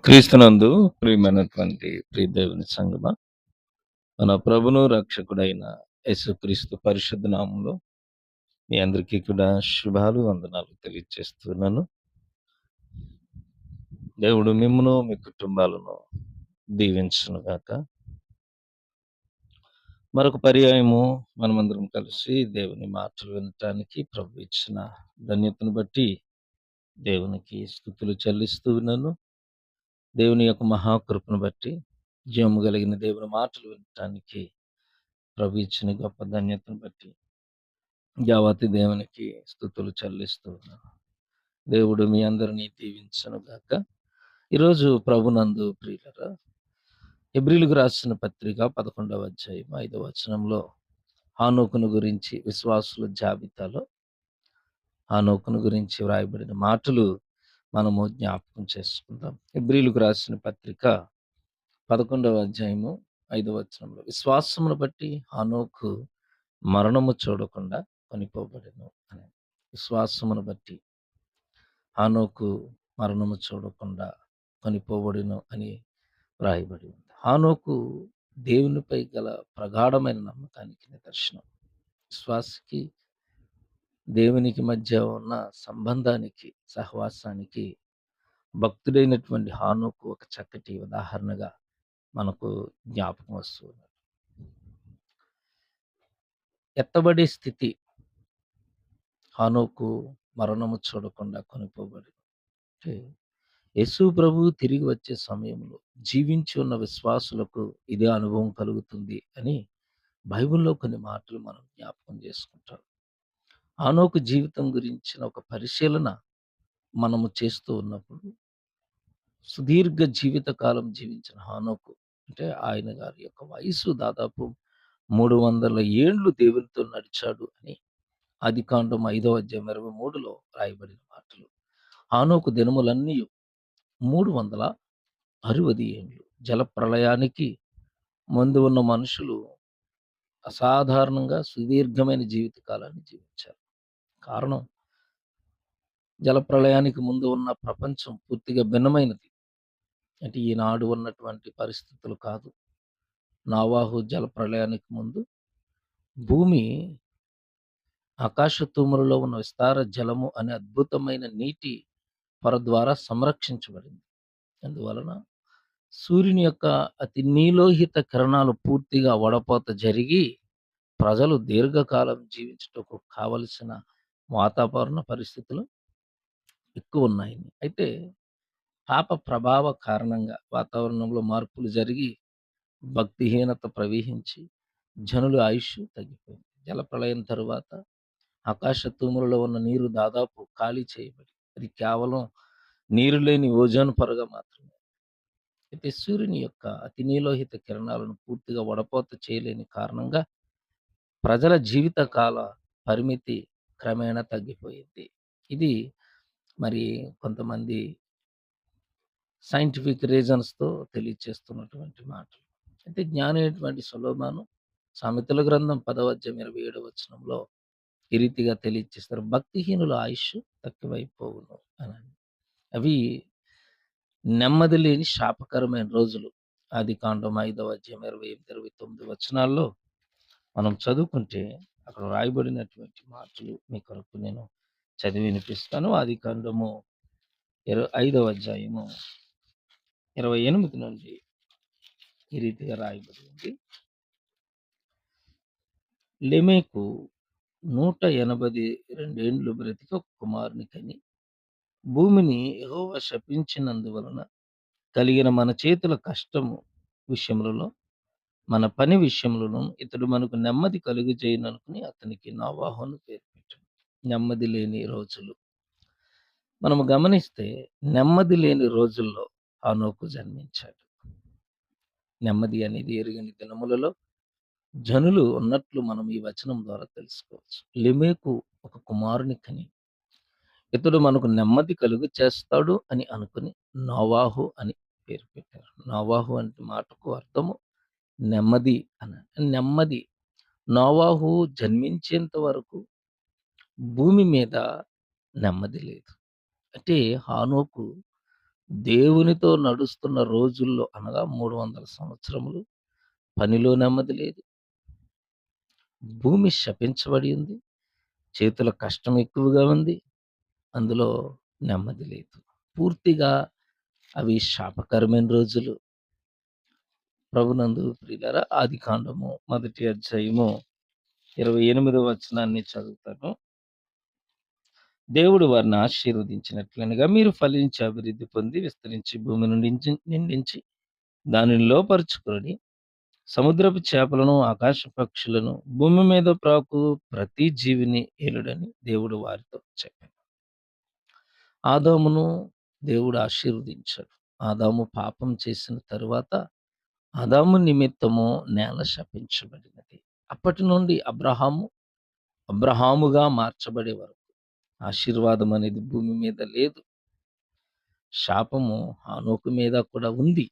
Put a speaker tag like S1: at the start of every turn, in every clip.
S1: క్రీస్తునందు ప్రియమైనటువంటి ప్రియ దేవుని సంగమా, మన ప్రభును రక్షకుడైన యేసుక్రీస్తు పరిశుద్ధ నామంలో మీ అందరికీ కూడా శుభాలు వందనాలు తెలియజేస్తున్నాను. దేవుడు మిమ్మును మీ కుటుంబాలను దీవించును గాక. మరొక పర్యాయము మనమందరం కలిసి దేవుని మాటలు వినటానికి ప్రభు ఇచ్చిన ధన్యతను బట్టి దేవునికి స్తుతులు చెల్లిస్తూ ఉన్నాను. దేవుని యొక్క మహాకృపను బట్టి జీవము కలిగిన దేవుని మాటలు వినటానికి ప్రభు ఇచ్చిన గొప్ప ధన్యతను బట్టి యావతి దేవునికి స్తుతులు చెల్లిస్తూ ఉన్నాను. దేవుడు మీ అందరినీ దీవించును గాక. ఈరోజు ప్రభునందు ప్రియులరా, హెబ్రీయులకు రాసిన పత్రిక 11వ అధ్యాయం 5వ వచనంలో హానోకును గురించి, విశ్వాసుల జాబితాలో హానోకును గురించి వ్రాయబడిన మాటలు మనము జ్ఞాపకం చేసుకుందాం. హెబ్రీయులకు రాసిన పత్రిక 11వ అధ్యాయము 5వ వచనంలో, విశ్వాసమును బట్టి హానోకు మరణము చూడకుండా కొనిపోబడెను అని. విశ్వాసమును బట్టి హానోకు మరణము చూడకుండా కొనిపోబడెను అని వ్రాయబడి ఉంది. హానోకు దేవునిపై గల ప్రగాఢమైన నమ్మకానికి నిదర్శనం. విశ్వాసికి దేవునికి మధ్య ఉన్న సంబంధానికి, సహవాసానికి భక్తుడైనటువంటి హానోకు ఒక చక్కటి ఉదాహరణగా మనకు జ్ఞాపకం వస్తుంది. ఎత్తబడే స్థితి హానోకు మరణము చూడకుండా కొనిపోబడి, అంటే యేసు ప్రభువు తిరిగి వచ్చే సమయంలో జీవించి ఉన్న విశ్వాసులకు ఇదే అనుభవం కలుగుతుంది అని బైబిల్లో కొన్ని మాటలు మనం జ్ఞాపకం చేసుకుంటాం. హానోకు జీవితం గురించిన ఒక పరిశీలన మనము చేస్తూ ఉన్నప్పుడు, సుదీర్ఘ జీవిత కాలం జీవించిన హానోకు, అంటే ఆయన గారి యొక్క వయసు దాదాపు 300 ఏండ్లు దేవునితో నడిచాడు అని ఆదికాండం 5వ అధ్యాయం 23లో రాయబడిన మాటలు. హానోకు దినములన్నీ 360 ఏండ్లు. జలప్రళయానికి ముందు ఉన్న మనుషులు అసాధారణంగా సుదీర్ఘమైన జీవిత కాలాన్ని జీవించారు. కారణం, జలప్రళయానికి ముందు ఉన్న ప్రపంచం పూర్తిగా భిన్నమైనది. అంటే ఈనాడు ఉన్నటువంటి పరిస్థితులు కాదు. నోవాహు జలప్రళయానికి ముందు భూమి ఆకాశ తూములలో ఉన్న విస్తార జలము అనే అద్భుతమైన నీటి పొర ద్వారా సంరక్షించబడింది. అందువలన సూర్యుని యొక్క అతి నీలోహిత కిరణాలు పూర్తిగా వడపోత జరిగి ప్రజలు దీర్ఘకాలం జీవించుటకు కావలసిన వాతావరణ పరిస్థితులు ఎక్కువ ఉన్నాయి. అయితే పాప ప్రభావ కారణంగా వాతావరణంలో మార్పులు జరిగి భక్తిహీనత ప్రవహించి జనుల ఆయుష్ తగ్గిపోయింది. జలప్రళయం తరువాత ఆకాశ తూములలో ఉన్న నీరు దాదాపు ఖాళీ చేయబడి అది కేవలం నీరు లేని ఓజోన్ పొరగా మాత్రమే. అయితే సూర్యుని యొక్క అతి నీలోహిత కిరణాలను పూర్తిగా వడపోత చేయలేని కారణంగా ప్రజల జీవిత కాల పరిమితి క్రమేణా తగ్గిపోయింది. ఇది మరి కొంతమంది సైంటిఫిక్ రీజన్స్‌తో తెలియచేస్తున్నటువంటి మాటలు. అయితే జ్ఞాని అయినటువంటి సొలొమోను సామెతల గ్రంథం 10వ అధ్యాయం 27వ వచనంలో ఈ రీతిగా తెలియచేస్తారు. భక్తిహీనుల ఆయుష్ తక్కువైపోవును అని. అవి నెమ్మది లేని శాపకరమైన రోజులు. ఆదికాండం 5వ అధ్యాయం 28, 29 వచనాల్లో మనం చదువుకుంటే అక్కడ రాయబడినటువంటి మాటలు మీ కొరకు నేను చదివి వినిపిస్తాను. ఆదికాండము 5వ అధ్యాయము 28 నుండి ఈ రీతిగా రాయబడి ఉంది. లెమెకు 182 ఏండ్లు బ్రతికి ఒక కుమారుని కని, భూమిని యెహోవా శపించినందువలన కలిగిన మన చేతుల కష్టము విషయములలో, మన పని విషయములను ఇతడు మనకు నెమ్మది కలుగజేయుననుకుని అతనికి నోవాహు పేరు పెట్టాడు. నెమ్మది లేని రోజులు. మనము గమనిస్తే నెమ్మది లేని రోజుల్లో హానోకు జన్మించాడు. నెమ్మది అనేది ఎరుగని దినములలో జనులు ఉన్నట్లు మనం ఈ వచనం ద్వారా తెలుసుకోవచ్చు. లెమెకు ఒక కుమారుని కని, ఇతడు మనకు నెమ్మది కలుగు చేస్తాడు అని అనుకుని నోవాహు అని పేరు పెట్టారు. నోవాహు అంటే మాటకు అర్థము నెమ్మది అని. నెమ్మది. నోవాహు జన్మించేంత వరకు భూమి మీద నెమ్మది లేదు. అంటే హానోకు దేవునితో నడుస్తున్న రోజుల్లో అనగా 300 సంవత్సరములు పనిలో నెమ్మది లేదు. భూమి శపించబడి ఉంది. చేతుల కష్టం ఎక్కువగా ఉంది. అందులో నెమ్మది లేదు. పూర్తిగా అవి శాపకరమైన రోజులు. ప్రభునందు ప్రియులారా, ఆదికాండము మొదటి అధ్యాయము 28వ వచనాన్ని చదువుతాను. దేవుడు వారిని ఆశీర్వదించినట్లనగా మీరు ఫలించి అభివృద్ధి పొంది విస్తరించి భూమిని నిండించి దానిని లోపరుచుకొని సముద్రపు చేపలను ఆకాశ పక్షులను భూమి మీద ప్రాకు ప్రతి జీవిని ఏలుడని దేవుడు వారితో చెప్పాడు. ఆదామును దేవుడు ఆశీర్వదించాడు. ఆదాము పాపం చేసిన తరువాత ఆదాము నిమిత్తము నేల శపించబడినది. అప్పటి నుండి అబ్రహాముగా మార్చబడే వరకు ఆశీర్వాదం అనేది భూమి మీద లేదు. శాపము హానోకు మీద కూడా ఉంది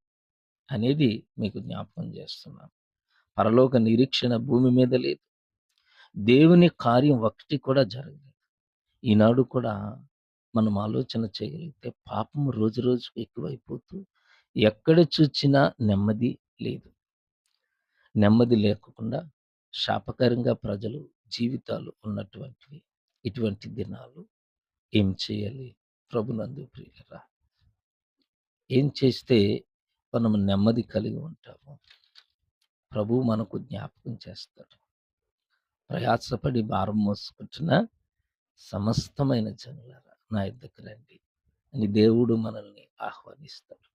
S1: అనేది మీకు జ్ఞాపకం చేస్తున్నాను. పరలోక నిరీక్షణ భూమి మీద లేదు. దేవుని కార్యం ఒకటి కూడా జరగలేదు. ఈనాడు కూడా మనం ఆలోచన చేయగలిగితే పాపం రోజు రోజుకు ఎక్కువైపోతూ ఎక్కడ చూచినా నెమ్మది లేదు. నెమ్మది లేకుండా శాపకరంగా ప్రజలు జీవితాలు ఉన్నటువంటివి. ఇటువంటి దినాలు ఏం చేయాలి? ప్రభునందు ప్రియులరా, ఏం చేస్తే మనం నెమ్మది కలిగి ఉంటాము? ప్రభువు మనకు జ్ఞాపకం చేస్తాడు. ప్రయాసపడి భారం మోసుకుంటున్న సమస్తమైన జనులారా నా యొద్దకు రండి అని దేవుడు మనల్ని ఆహ్వానిస్తాడు.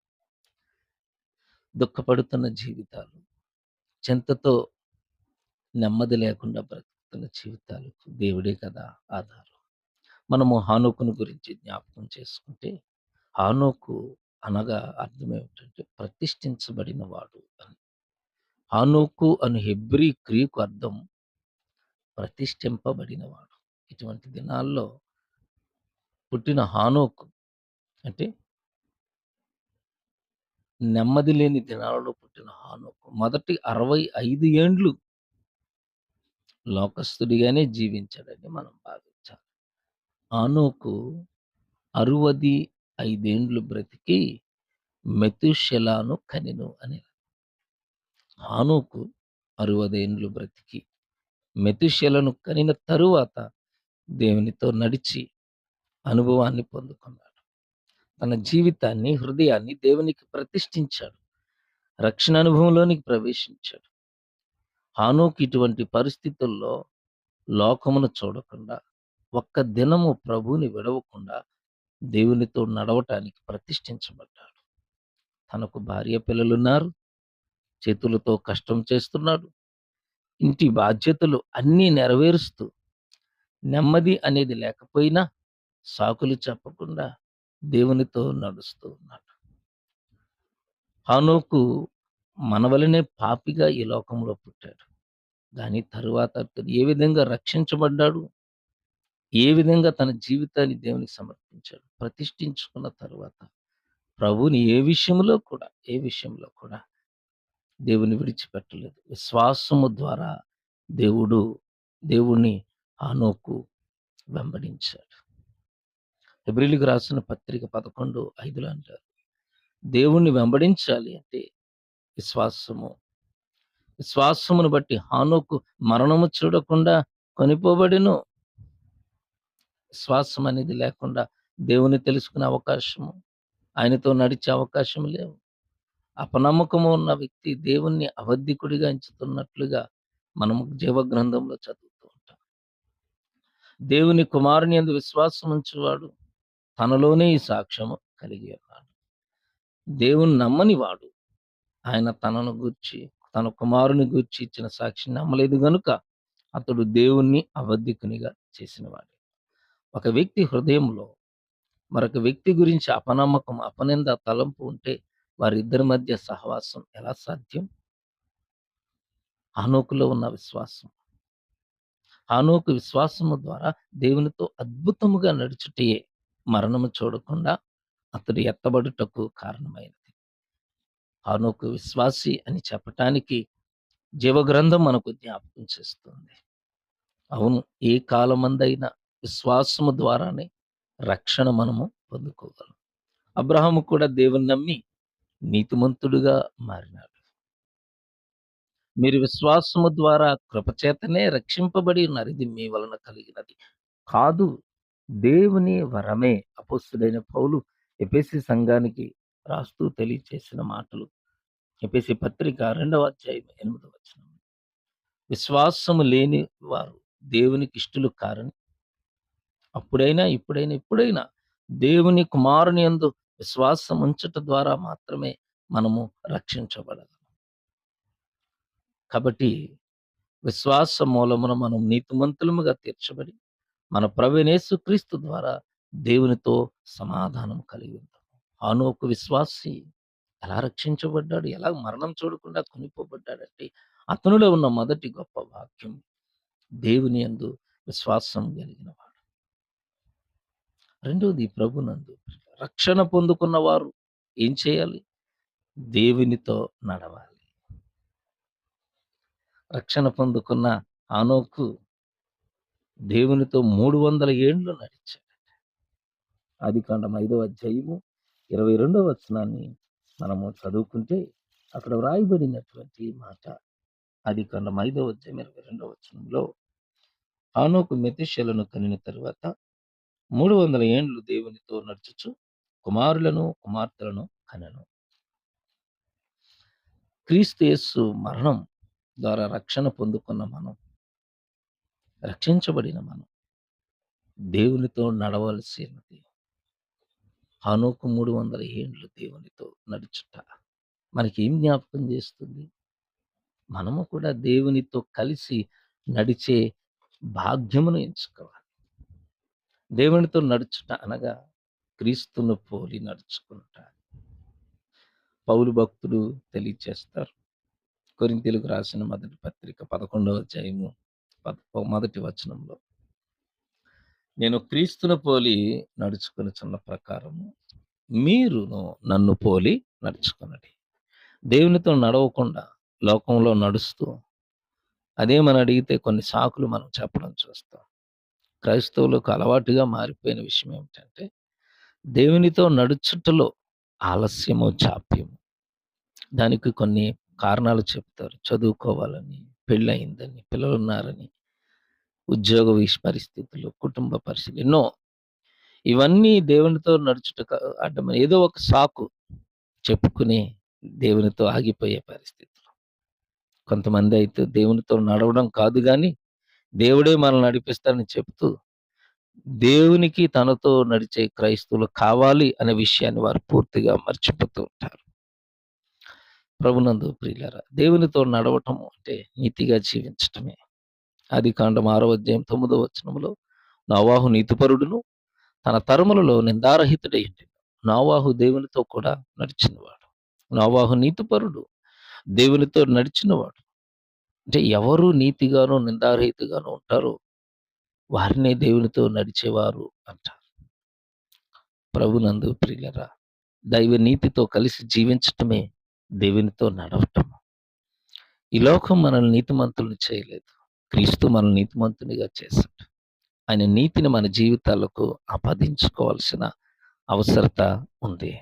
S1: దుఃఖపడుతున్న జీవితాలు, చింతతో నెమ్మది లేకుండా బ్రతుకుతున్న జీవితాలకు దేవుడే కదా ఆధారం. మనము హానోకును గురించి జ్ఞాపకం చేసుకుంటే, హానోకు అనగా అర్థం ఏమిటంటే ప్రతిష్ఠించబడిన వాడు అని. హానోకు అను హెబ్రీ క్రియకు అర్థం ప్రతిష్ఠింపబడినవాడు. ఇటువంటి దినాల్లో పుట్టిన హానోకు అంటే నెమ్మది లేని దినాలలో పుట్టిన హానోకు మొదటి 65 ఏండ్లు లోకస్తుడిగానే జీవించాడని మనం భావించాలి. హానోకు 65 ఏండ్లు బ్రతికి మెతూషెలను కనెను అని. హానోకు 60 ఏండ్లు బ్రతికి మెతూషెలను కనిన తరువాత దేవునితో నడిచి అనుభవాన్ని పొందుకున్నాడు. తన జీవితాన్ని, హృదయాన్ని దేవునికి ప్రతిష్ఠించాడు. రక్షణ అనుభవంలోనికి ప్రవేశించాడు. హానోకు ఇటువంటి పరిస్థితుల్లో లోకమును చూడకుండా, ఒక్క దినము ప్రభువుని విడవకుండా దేవునితో నడవటానికి ప్రతిష్ఠించబడ్డాడు. తనకు భార్య పిల్లలున్నారు. చేతులతో కష్టం చేస్తున్నాడు. ఇంటి బాధ్యతలు అన్నీ నెరవేరుస్తూ నెమ్మది అనేది లేకపోయినా సాకులు చెప్పకుండా దేవునితో నడుస్తూ ఉన్నాడు. హానోకు మనవలనే పాపిగా ఈ లోకంలో పుట్టాడు. దాని తరువాత అతడు ఏ విధంగా రక్షించబడ్డాడు, ఏ విధంగా తన జీవితాన్ని దేవునికి సమర్పించాడు, ప్రతిష్ఠించుకున్న తరువాత ప్రభువుని ఏ విషయంలో కూడా దేవుని విడిచిపెట్టలేదు. విశ్వాసము ద్వారా దేవుణ్ణి హానోకు వెంబడించాడు. హెబ్రీయులకు రాసిన పత్రిక 11:5 అంటారు, దేవుణ్ణి వెంబడించాలి అంటే విశ్వాసమును బట్టి హానోకు మరణము చూడకుండా కొనిపోబడెను. విశ్వాసం అనేది లేకుండా దేవుని తెలుసుకునే అవకాశము, ఆయనతో నడిచే అవకాశం లేవు. అపనమ్మకము ఉన్న వ్యక్తి దేవుణ్ణి అబద్ధికుడిగా ఎంచుతున్నట్లుగా మనము జీవ గ్రంథంలో చదువుతూ ఉంటాం. దేవుని కుమారుని యందు విశ్వాసం ఉంచువాడు తనలోనే ఈ సాక్ష్యము కలిగి ఉన్నాడు. దేవుని నమ్మని వాడు ఆయన తన కుమారుని గూర్చి ఇచ్చిన సాక్షిని నమ్మలేదు గనుక అతడు దేవుణ్ణి అబద్ధికునిగా చేసినవాడు. ఒక వ్యక్తి హృదయంలో మరొక వ్యక్తి గురించి అపనమ్మకం, అపనింద తలంపు ఉంటే వారిద్దరి మధ్య సహవాసం ఎలా సాధ్యం? హానోకులో ఉన్న విశ్వాసం, హానోకు విశ్వాసము ద్వారా దేవునితో అద్భుతముగా నడుచుటయే మరణము చూడకుండా అతడు ఎత్తబడుటకు కారణమైనది. హానోకు విశ్వాసి అని చెప్పటానికి జీవగ్రంథం మనకు జ్ఞాపకం చేస్తుంది. అవును, ఏ కాలమందైనా విశ్వాసము ద్వారానే రక్షణ మనము పొందుకోగలం. అబ్రహాము కూడా దేవుని నమ్మి నీతిమంతుడుగా మారినాడు. మీరు విశ్వాసము ద్వారా కృపచేతనే రక్షింపబడి ఉన్నారు. ఇది మీ వలన కలిగినది కాదు. దేవుని వరమే. అపోస్తలుడైన పౌలు ఎఫెసీ సంఘానికి రాస్తూ తెలియచేసిన మాటలు. ఎఫెసీ పత్రిక 2వ అధ్యాయం 8వ వచనం. విశ్వాసము లేని వారు దేవునికి ఇష్టలు కారని అప్పుడైనా, ఇప్పుడైనా, ఎప్పుడైనా దేవుని కుమారుని యందు విశ్వాసం ఉంచుట ద్వారా మాత్రమే మనము రక్షించబడగలం. కాబట్టి విశ్వాస మూలమున మనం నీతిమంతులముగా తీర్చబడి, మన ప్రభువైన యేసుక్రీస్తు ద్వారా దేవునితో సమాధానం కలిగి ఉంటాం. హానోకు విశ్వాసి ఎలా రక్షించబడ్డాడు? ఎలా మరణం చూడకుండా కొనిపోబడ్డాడంటే, అతనిలో ఉన్న మొదటి గొప్ప వాక్యం దేవుని యందు విశ్వాసం కలిగినవాడు. రెండోది ప్రభునందు రక్షణ పొందుకున్న వారు ఏం చేయాలి? దేవునితో నడవాలి. రక్షణ పొందుకున్న హానోకు దేవునితో 300 ఏండ్లు నడిచాడు. ఆదికాండం 5వ అధ్యాయము 22వ వచనాన్ని మనము చదువుకుంటే అక్కడ వ్రాయబడినటువంటి మాట. ఆదికాండం 5వ అధ్యాయం 22వ వచనంలో హానోకు మెతూషెలను కనిన తరువాత 300 ఏండ్లు దేవునితో నడుచుచు కుమారులను కుమార్తెలను కనెను. క్రీస్తు యేసు మరణం ద్వారా రక్షణ పొందుకున్న మనం, రక్షించబడిన మనం దేవునితో నడవలసినది. హానోకు 300 ఏండ్లు దేవునితో నడుచుట మనకేం జ్ఞాపకం చేస్తుంది? మనము కూడా దేవునితో కలిసి నడిచే భాగ్యమును ఎంచుకోవాలి. దేవునితో నడుచుట అనగా క్రీస్తును పోలి నడుచుకుంట. పౌలు భక్తుడు తెలియచేస్తారు. కొరింథీయులకు రాసిన మొదటి పత్రిక 11వ అధ్యాయము మొదటి వచనంలో, నేను క్రీస్తును పోలి నడుచుకొనుచున్న ప్రకారము మీరును నన్ను పోలి నడుచుకొనుడి. దేవునితో నడవకుండా లోకంలో నడుస్తూ అదేమని అడిగితే కొన్ని సాకులు మనం చెప్పడం చూస్తాం. క్రైస్తవులకు అలవాటుగా మారిపోయిన విషయం ఏమిటంటే, దేవునితో నడుచుటలో ఆలస్యము, జాప్యము. దానికి కొన్ని కారణాలు చెప్తారు. చదువుకోవాలని, పెళ్ళయిందని, పిల్లలున్నారని, ఉద్యోగ పరిస్థితులు, కుటుంబ పరిస్థితులు ఎన్నో. ఇవన్నీ దేవునితో నడుచుటకు అడ్డమని ఏదో ఒక సాకు చెప్పుకుని దేవునితో ఆగిపోయే పరిస్థితులు. కొంతమంది అయితే దేవునితో నడవడం కాదు గాని, దేవుడే మనల్ని నడిపిస్తాడని చెప్తూ, దేవునికి తనతో నడిచే క్రైస్తవులు కావాలి అనే విషయాన్ని వారు పూర్తిగా మర్చిపోతూ ఉంటారు. ప్రభునందు ప్రియులారా, దేవునితో నడవటం అంటే నీతిగా జీవించటమే. ఆదికాండం 6వ అధ్యాయం 9వ వచనంలో, నోవాహు నీతిపరుడును తన తరములలో నిందారహితుడై ఉండెను. నోవాహు దేవునితో కూడా నడిచినవాడు. నోవాహు నీతిపరుడు, దేవునితో నడిచినవాడు. అంటే ఎవరు నీతిగానో నిందారహితగానో ఉంటారో వారినే దేవునితో నడిచేవారు అంటారు. ప్రభునందు ప్రియులారా, దైవ నీతితో కలిసి జీవించటమే దేవునితో నడవటం. ఈ లోకం మనల్ని నీతిమంతుల్ని చేయలేదు. క్రీస్తు మనల్ని నీతిమంతునిగా చేశాడు. ఆయన నీతిని మన జీవితాలకు ఆపాదించుకోవాల్సిన అవసరత ఉంది.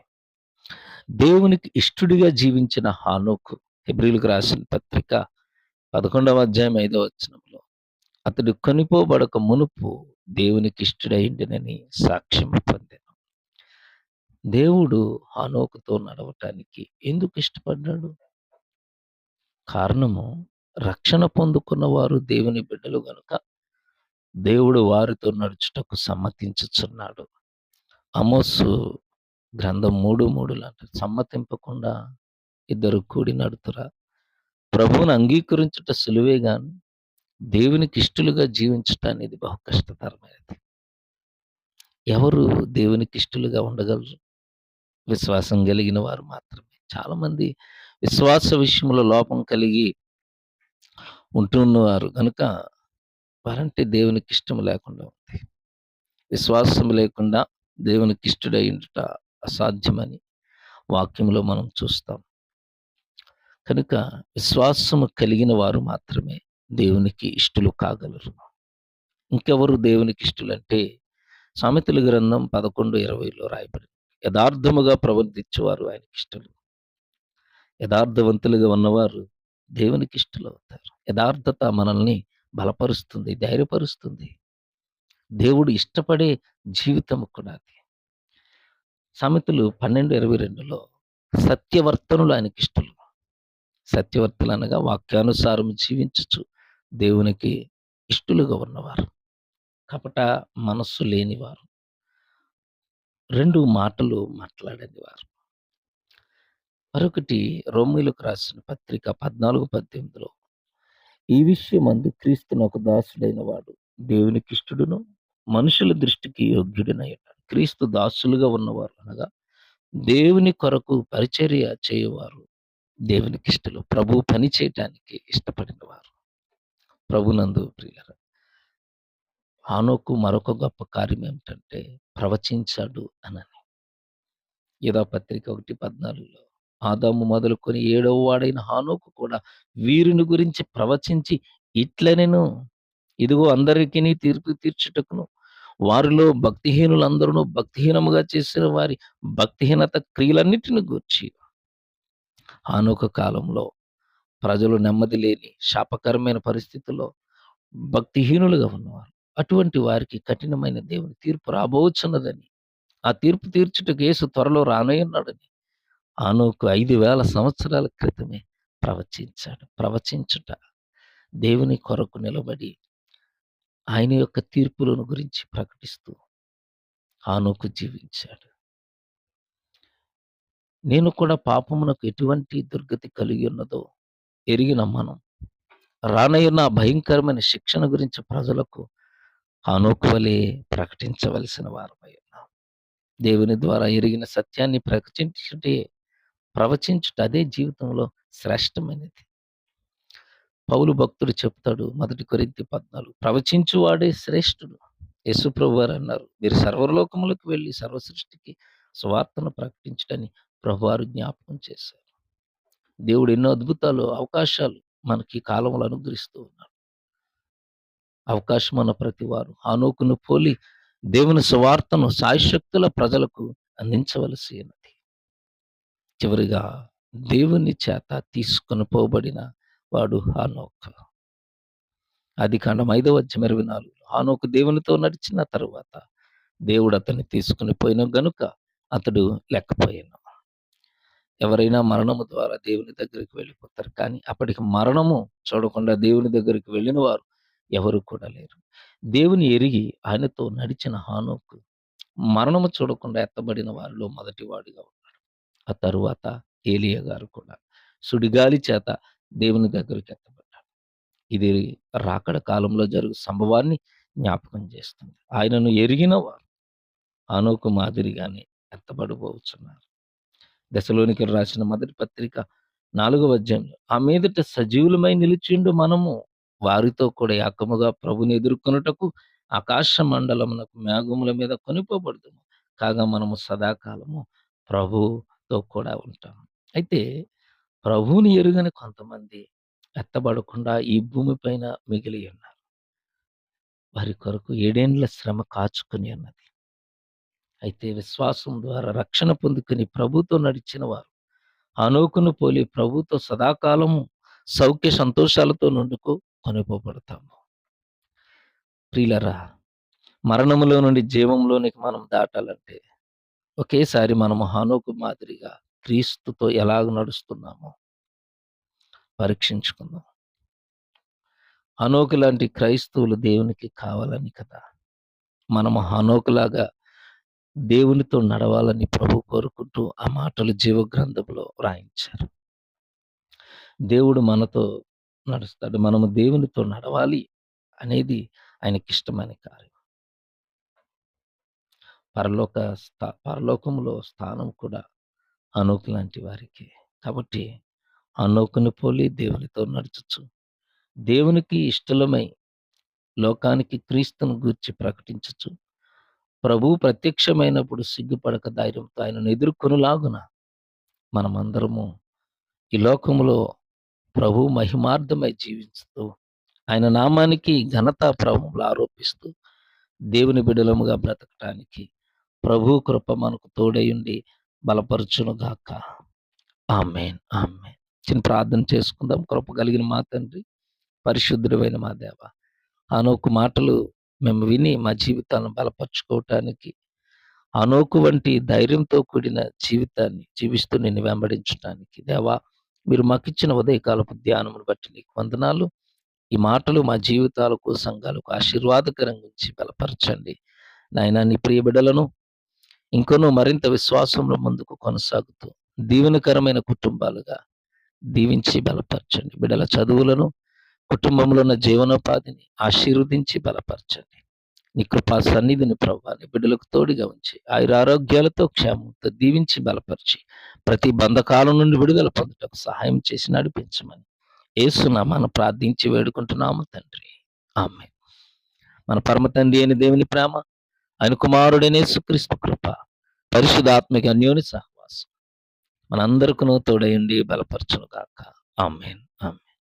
S1: దేవునికి ఇష్టుడిగా జీవించిన హానోకు, హెబ్రీయులకు రాసిన పత్రిక 11వ అధ్యాయం 5వ వచనంలో, అతడు కొనిపోబడక మునుపు దేవునికి ఇష్టుడైండెనని సాక్ష్యం పొందెను. దేవుడు హానోకుతో నడవటానికి ఎందుకు ఇష్టపడ్డాడు? కారణము, రక్షణ పొందుకున్న వారు దేవుని బిడ్డలు గనుక దేవుడు వారితో నడుచుటకు సమ్మతించుచున్నాడు. ఆమోసు గ్రంథం 3:3 అంటారు, సమ్మతింపకుండా ఇద్దరు కూడి నడుతురా? ప్రభువును అంగీకరించుట సులువే గాని దేవునికి ఇష్టలుగా జీవించుట అనేది బహు కష్టతరమైనది. ఎవరు దేవునికి ఇష్టలుగా ఉండగలరు? విశ్వాసం కలిగిన వారు మాత్రమే. చాలామంది విశ్వాస విషయంలో లోపం కలిగి ఉంటున్నవారు కనుక వారంటే దేవునికి ఇష్టం లేకుండా ఉంది. విశ్వాసం లేకుండా దేవునికి ఇష్టడై ఉండుట అసాధ్యమని వాక్యంలో మనం చూస్తాం. కనుక విశ్వాసము కలిగిన వారు మాత్రమే దేవునికి ఇష్టలు కాగలరు. ఇంకెవరు దేవునికి ఇష్టలంటే, సామెతల గ్రంథం 11:20లో రాయబడింది. యథార్థముగా ప్రవర్తించేవారు ఆయనకిష్టలు. యథార్థవంతులుగా ఉన్నవారు దేవునికిష్టలవుతారు. యథార్థత మనల్ని బలపరుస్తుంది, ధైర్యపరుస్తుంది. దేవుడు ఇష్టపడే జీవితము కూడా అది. సామెతలు 12:22లో సత్యవర్తనులు ఆయనకిష్టలు. సత్యవర్తులనగా వాక్యానుసారం జీవించుచు దేవునికి ఇష్టలుగా ఉన్నవారు. కపట మనస్సు లేనివారు. 2 మాటలు మాట్లాడని వారు. మరొకటి రోమీయులకు రాసిన పత్రిక 14:18లో ఈ విషయమందు క్రీస్తునకు దాసుడైన వాడు దేవునికిష్టుడును, మనుషుల దృష్టికి యోగ్యుడునై ఉన్నాడు. క్రీస్తు దాసులుగా ఉన్నవారు అనగా దేవుని కొరకు పరిచర్య చేయువారు దేవునికిష్టలు. ప్రభువు పని చేయటానికి ఇష్టపడినవారు. ప్రభునందు ప్రియులారా, హానోకు మరొక గొప్ప కార్యం ఏమిటంటే ప్రవచించాడు అనని. యూదా పత్రిక 1:14లో ఆదాము మొదలుకొని ఏడవ వాడైన హానోకు కూడా వీరిని గురించి ప్రవచించి ఇట్లనెను, ఇదిగో అందరికిని తీర్పు తీర్చుటకును వారిలో భక్తిహీనులందరూ భక్తిహీనముగా చేసిన వారి భక్తిహీనత క్రియలన్నిటిని గూర్చి. హానోకు కాలంలో ప్రజలు నెమ్మది లేని శాపకరమైన పరిస్థితుల్లో భక్తిహీనులుగా ఉన్నవారు. అటువంటి వారికి కఠినమైన దేవుని తీర్పు రాబోచున్నదని, ఆ తీర్పు తీర్చుటకు యేసు త్వరలో రానయ్యున్నాడని హానోకు 5,000 సంవత్సరాల క్రితమే ప్రవచించాడు. ప్రవచించుట, దేవుని కొరకు నిలబడి ఆయన యొక్క తీర్పులను గురించి ప్రకటిస్తూ హానోకు జీవించాడు. నేను కూడా పాపమునకు ఎటువంటి దుర్గతి కలిగి ఉన్నదో ఎరిగిన మనం రానయ్యున్న ఆ భయంకరమైన శిక్షణ గురించి ప్రజలకు హానోకు వలె ప్రకటించవలసిన వారమై ఉన్నాం. దేవుని ద్వారా ఎరిగిన సత్యాన్ని ప్రవచించుట అదే జీవితంలో శ్రేష్టమైనది. పౌలు భక్తుడు చెప్తాడు 1 కొరింథీ 14 ప్రవచించువాడే శ్రేష్ఠుడు. యేసుప్రభు వారు అన్నారు, మీరు సర్వలోకములకు వెళ్ళి సర్వ సృష్టికి సువార్తను ప్రకటించుటని ప్రభువారు జ్ఞాపకం చేశారు. దేవుడు ఎన్నో అద్భుతాలు, అవకాశాలు మనకి ఈ కాలంలో అనుగ్రహిస్తూ ఉన్నాడు. అవకాశం ఉన్న ప్రతి వారు హానోకును పోలి దేవుని సువార్తను శాయశక్తుల ప్రజలకు అందించవలసి ఉన్నది. చివరిగా దేవుని చేత తీసుకొని పోబడిన వాడు హానోకు. ఆదికాండం 5:24 హానోకు దేవునితో నడిచిన తరువాత దేవుడు అతన్ని తీసుకుని పోయిన గనుక అతడు లెక్కపోయాను. ఎవరైనా మరణము ద్వారా దేవుని దగ్గరికి వెళ్ళిపోతారు. కానీ అప్పటికి మరణము చూడకుండా దేవుని దగ్గరికి వెళ్ళిన వారు ఎవరు కూడా లేరు. దేవుని ఎరిగి ఆయనతో నడిచిన హానోకు మరణము చూడకుండా ఎత్తబడిన వారిలో మొదటివాడిగా ఉన్నాడు. ఆ తరువాత ఏలీయా గారు కూడా సుడిగాలి చేత దేవుని దగ్గరికి ఎత్తబడ్డాడు. ఇది రాకడ కాలంలో జరుగు సంభవాన్ని జ్ఞాపకం చేస్తుంది. ఆయనను ఎరిగిన వారు హానోకు మాదిరిగానే ఎత్తబడబోచున్నారు. దశలోనికీయులకు రాసిన మొదటి పత్రిక 4వ అధ్యాయంలో ఆ మీదట సజీవులమై నిలిచిండు మనము వారితో కూడా ఏకముగా ప్రభుని ఎదుర్కొనుటకు ఆకాశ మండలమునకు మేఘముల మీద కొనిపోబడుదుము. కాగా మనము సదాకాలము ప్రభువుతో కూడా ఉంటాం. అయితే ప్రభువుని ఎరుగని కొంతమంది ఎత్తబడకుండా ఈ భూమి పైన మిగిలి ఉన్నారు. వారి కొరకు 7 ఏండ్ల శ్రమ కాచుకొని ఉన్నది. అయితే విశ్వాసం ద్వారా రక్షణ పొందుకుని ప్రభుతో నడిచిన వారు హానోకును పోలి ప్రభుతో సదాకాలము సౌఖ్య సంతోషాలతో నుండుకు కొనిపోబడతాము. ప్రియులరా, మరణములో నుండి జీవంలోనికి మనం దాటాలంటే ఒకేసారి మనము హానోకు మాదిరిగా క్రీస్తుతో ఎలాగ నడుస్తున్నామో పరీక్షించుకుందాం. హానోకు లాంటి క్రైస్తవులు దేవునికి కావాలని కదా మనము హానోకులాగా దేవునితో నడవాలని ప్రభు కోరుకుంటూ ఆ మాటలు జీవ గ్రంథంలో రాయించారు. దేవుడు మనతో నడుస్తాడు. మనము దేవునితో నడవాలి అనేది ఆయనకిష్టమైన కార్యం. పరలోకంలో స్థానం కూడా హానోకు లాంటి వారికి. కాబట్టి హానోకును పోలి దేవునితో నడుచుచు దేవునికి ఇష్టలమై లోకానికి క్రీస్తును గూర్చి ప్రకటించుచు ప్రభువు ప్రత్యక్షమైనప్పుడు సిగ్గుపడక ధైర్యంతో ఆయనను ఎదుర్కొనులాగున మనమందరము ఈ లోకములో ప్రభు మహిమార్థమై జీవిస్తూ ఆయన నామానికి ఘనత ప్రభావములు ఆరోపిస్తూ దేవుని బిడ్డలముగా బ్రతకటానికి ప్రభు కృప మనకు తోడయుండి బలపరచునుగాక. ఆమేన్. ఆమేన్. చిన్న ప్రార్థన చేసుకుందాం. కృప కలిగిన మా తండ్రి, పరిశుద్ధుడైన మా దేవ, హనోకు మాటలు మేము విని మా జీవితాలను బలపరుచుకోవటానికి, హనోకు వంటి ధైర్యంతో కూడిన జీవితాన్ని జీవిస్తూ నిన్ను వెంబడించటానికి దేవా, మీరు మాకిచ్చిన ఉదయకాలపు ధ్యానమును బట్టి నీకు వందనాలు. ఈ మాటలు మా జీవితాలకు, సంఘాలకు ఆశీర్వాదకరంగా ఉంచి బలపరచండి. నాయనా, నీ ప్రియ బిడ్డలను ఇంకనూ మరింత విశ్వాసంలో ముందుకు కొనసాగుతూ దీవెనకరమైన కుటుంబాలుగా దీవించి బలపరచండి. బిడ్డల చదువులను, కుటుంబంలో ఉన్న జీవనోపాధిని ఆశీర్వదించి బలపరచండి. నీ కృపా సన్నిధిని ప్రభువా నీ బిడ్డలకు తోడుగా ఉంచి ఆయురారోగ్యాలతో క్షేమంతో దీవించి బలపరిచి ప్రతి బంధకాలం నుండి విడుదల పొందుటకు సహాయం చేసి నడిపించమని యేసునామాన ప్రార్థించి వేడుకుంటున్నాము తండ్రి. ఆమేన్. మన పరమ తండ్రి అయిన దేవుని ప్రేమ, ఆయన కుమారుడైన యేసుక్రీస్తు కృప, పరిశుద్ధాత్మిక అన్యోన్య సహవాసం మనందరికీ తోడయుండి బలపరచును గాక. ఆమేన్. ఆమేన్.